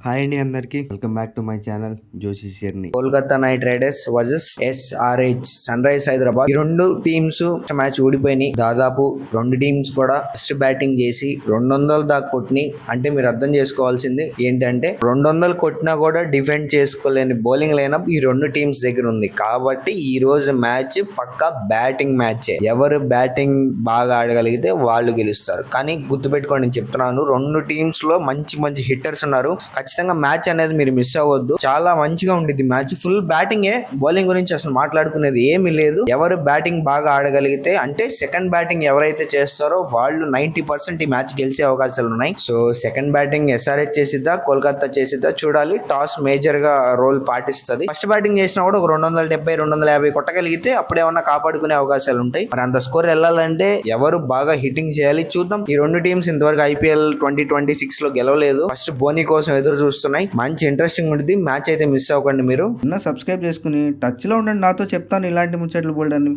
Hi అండి అందరికి welcome back to my channel Joshi Sherni. Kolkata Knight Riders versus SRH Sunrise Hyderabad. ఈ రెండు టీమ్స్ మ్యాచ్ ఓడిపోయినాయి. దాదాపు రెండు టీమ్స్ కూడా ఫస్ట్ బ్యాటింగ్ చేసి 200 దాకా కొట్టినాయి. అంటే మీరు అర్థం చేసుకోవాల్సింది ఏంటంటే 200 కొట్టినా కూడా డిఫెండ్ చేసుకోలేని బౌలింగ్ లైనప్ ఈ రెండు టీమ్స్ దగ్గర ఉంది. కాబట్టి ఈ రోజు మ్యాచ్ పక్కా బ్యాటింగ్ మ్యాచ్. ఎవరు బ్యాటింగ్ బాగా ఆడగలిగితే వాళ్ళు గెలుస్తారు. కానీ గుర్తుపెట్టుకోండి, నేను చెప్తున్నాను, రెండు టీమ్స్ లో మంచి మంచి హిట్టర్స్ ఉన్నారు. ఖచ్చితంగా మ్యాచ్ అనేది మీరు మిస్ అవ్వద్దు. చాలా మంచిగా ఉండేది మ్యాచ్. ఫుల్ బ్యాటింగే. బౌలింగ్ గురించి అసలు మాట్లాడుకునేది ఏమీ లేదు. ఎవరు బ్యాటింగ్ బాగా ఆడగలిగితే, అంటే సెకండ్ బ్యాటింగ్ ఎవరైతే చేస్తారో వాళ్ళు 90% ఈ మ్యాచ్ గెలిచే అవకాశాలు ఉన్నాయి. సో సెకండ్ బ్యాటింగ్ SRH చేసిద్దా కోల్కతా చేసిద్దా చూడాలి. టాస్ మేజర్ గా రోల్ పాటిస్తుంది. ఫస్ట్ బ్యాటింగ్ చేసినా కూడా ఒక 270 250 కొట్టగలిగితే అప్పుడేమన్నా కాపాడుకునే అవకాశాలు ఉంటాయి. మరి అంత స్కోర్ వెళ్ళాలంటే ఎవరు బాగా హిట్టింగ్ చేయాలి చూద్దాం. ఈ రెండు టీమ్స్ ఇంతవరకు IPL 2026 లో గెలవలేదు. ఫస్ట్ బోనీ కోసం ఎదురు చూస్తున్నాయి. మంచి ఇంట్రెస్టింగ్ ఉంటుంది మ్యాచ్. అయితే మిస్ అవ్వకండి. మీరు సబ్స్క్రైబ్ చేసుకుని టచ్ లో ఉండండి. నాతో చెప్తాను ఇలాంటి ముచ్చట్లు బోల్డ్ అని.